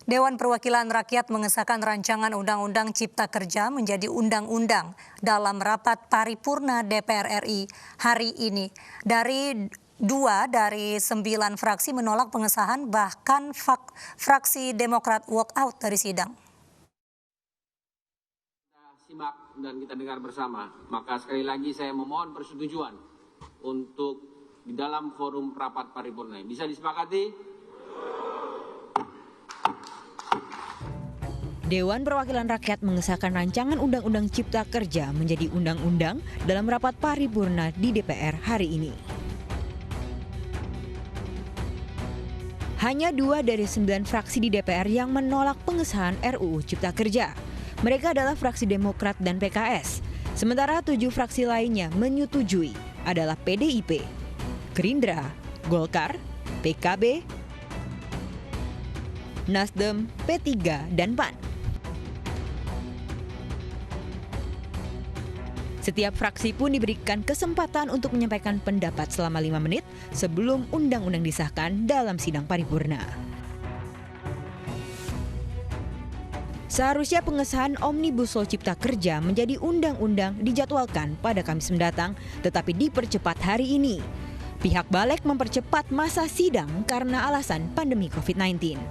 Dewan Perwakilan Rakyat mengesahkan rancangan Undang-Undang Cipta Kerja menjadi undang-undang dalam rapat paripurna DPR RI hari ini. Dua dari 9 fraksi menolak pengesahan, bahkan fraksi Demokrat walk out dari sidang. Kita simak dan kita dengar bersama, maka sekali lagi saya memohon persetujuan untuk di dalam forum rapat paripurna. Bisa disepakati? Dewan Perwakilan Rakyat mengesahkan rancangan Undang-Undang Cipta Kerja menjadi undang-undang dalam rapat paripurna di DPR hari ini. Hanya 2 dari 9 fraksi di DPR yang menolak pengesahan RUU Cipta Kerja. Mereka adalah fraksi Demokrat dan PKS. Sementara 7 fraksi lainnya menyetujui adalah PDIP, Gerindra, Golkar, PKB, Nasdem, P3, dan PAN. Setiap fraksi pun diberikan kesempatan untuk menyampaikan pendapat selama 5 menit sebelum undang-undang disahkan dalam sidang paripurna. Seharusnya pengesahan Omnibus Law Cipta Kerja menjadi undang-undang dijadwalkan pada Kamis mendatang, tetapi dipercepat hari ini. Pihak Balek mempercepat masa sidang karena alasan pandemi COVID-19.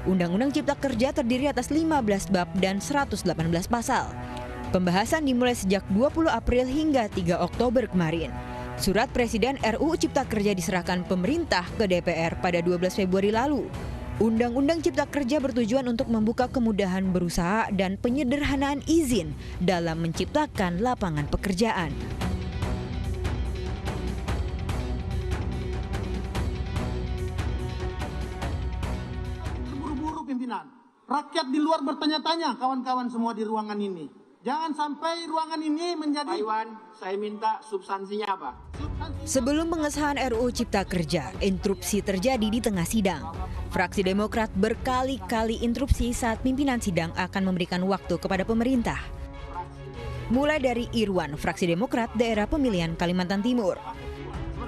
Undang-Undang Cipta Kerja terdiri atas 15 bab dan 118 pasal. Pembahasan dimulai sejak 20 April hingga 3 Oktober kemarin. Surat Presiden RUU Cipta Kerja diserahkan pemerintah ke DPR pada 12 Februari lalu. Undang-Undang Cipta Kerja bertujuan untuk membuka kemudahan berusaha dan penyederhanaan izin dalam menciptakan lapangan pekerjaan. Pimpinan. Rakyat di luar bertanya-tanya, kawan-kawan semua di ruangan ini. Jangan sampai ruangan ini menjadi... Pak Iwan, saya minta substansinya apa? Sebelum pengesahan RUU Cipta Kerja, interupsi terjadi di tengah sidang. Fraksi Demokrat berkali-kali interupsi saat pimpinan sidang akan memberikan waktu kepada pemerintah. Mulai dari Irwan, fraksi Demokrat daerah pemilihan Kalimantan Timur.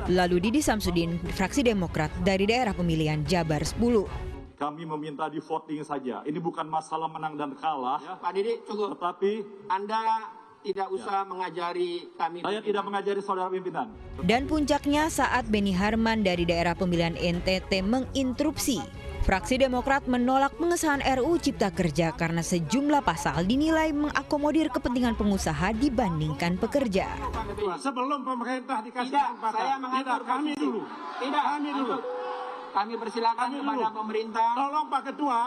Lalu Didi Samsudin, fraksi Demokrat dari daerah pemilihan Jabar 10. Kami meminta di voting saja. Ini bukan masalah menang dan kalah. Ya, Pak Didi, cukup. Tetapi Anda tidak usah mengajari kami. Saya tidak mengajari saudara pimpinan. Dan puncaknya saat Beni Harman dari daerah pemilihan NTT menginterupsi. Fraksi Demokrat menolak pengesahan RUU Cipta Kerja karena sejumlah pasal dinilai mengakomodir kepentingan pengusaha dibandingkan pekerja. Sebelum pemerintah dikasih kesempatan. Saya mengatur kami dulu. Tidak, kami dulu. Kami persilakan kepada pemerintah. Tolong Pak Ketua,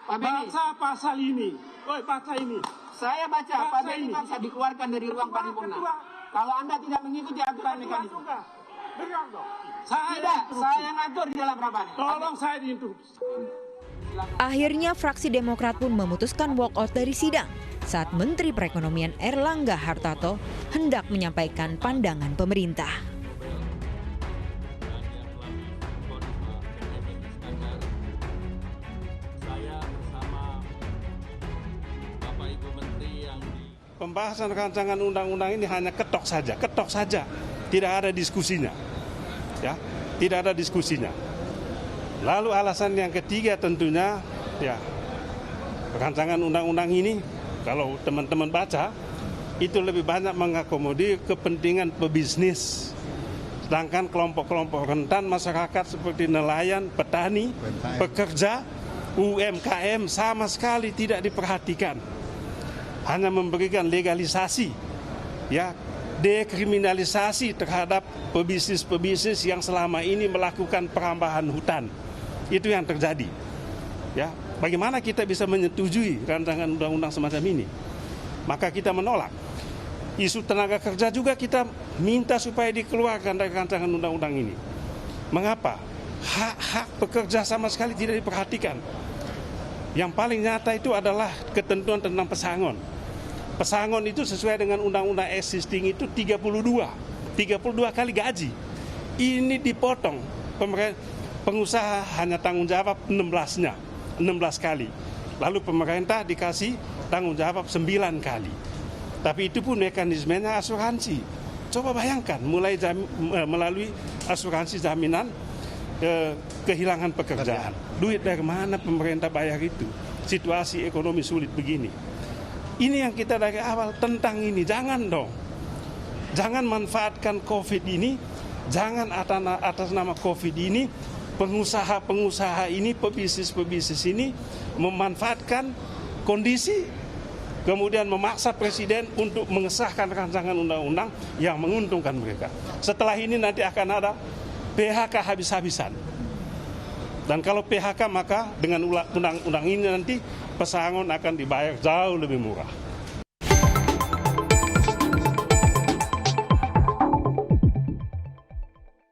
Pak Beni, baca pasal ini. Baca ini. saya baca, Pak Beni bisa dikeluarkan dari ruang paripurna. Kalau Anda tidak mengikuti aturan mekanisme. Saya ngatur di dalam rapat. Tolong saya diinterupsi. Akhirnya fraksi Demokrat pun memutuskan walkout dari sidang saat Menteri Perekonomian Erlangga Hartarto hendak menyampaikan pandangan pemerintah. Pembahasan rancangan undang-undang ini hanya ketok saja, tidak ada diskusinya, ya, tidak ada diskusinya. Lalu alasan yang ketiga tentunya, ya, rancangan undang-undang ini kalau teman-teman baca itu lebih banyak mengakomodir kepentingan pebisnis, sedangkan kelompok-kelompok rentan masyarakat seperti nelayan, petani, pekerja, UMKM sama sekali tidak diperhatikan. Hanya memberikan legalisasi, ya, dekriminalisasi terhadap pebisnis-pebisnis yang selama ini melakukan perambahan hutan. Itu yang terjadi. Ya, bagaimana kita bisa menyetujui rancangan undang-undang semacam ini? Maka kita menolak. Isu tenaga kerja juga kita minta supaya dikeluarkan dari rancangan undang-undang ini. Mengapa? Hak-hak pekerja sama sekali tidak diperhatikan. Yang paling nyata itu adalah ketentuan tentang pesangon. Pesangon itu sesuai dengan undang-undang existing itu 32 kali gaji. Ini dipotong. Pengusaha hanya tanggung jawab 16 kali. Lalu pemerintah dikasih tanggung jawab 9 kali. Tapi itu pun mekanismenya asuransi. Coba bayangkan, mulai melalui asuransi jaminan kehilangan pekerjaan. Duit dari mana pemerintah bayar itu? Situasi ekonomi sulit begini. Ini yang kita dari awal tentang ini. Jangan dong. Jangan manfaatkan COVID ini. Jangan atas nama COVID ini, pengusaha-pengusaha ini, pebisnis-pebisnis ini memanfaatkan kondisi, kemudian memaksa presiden untuk mengesahkan rancangan undang-undang yang menguntungkan mereka. Setelah ini nanti akan ada PHK habis-habisan. Dan kalau PHK maka dengan undang-undang ini nanti pesangon akan dibayar jauh lebih murah.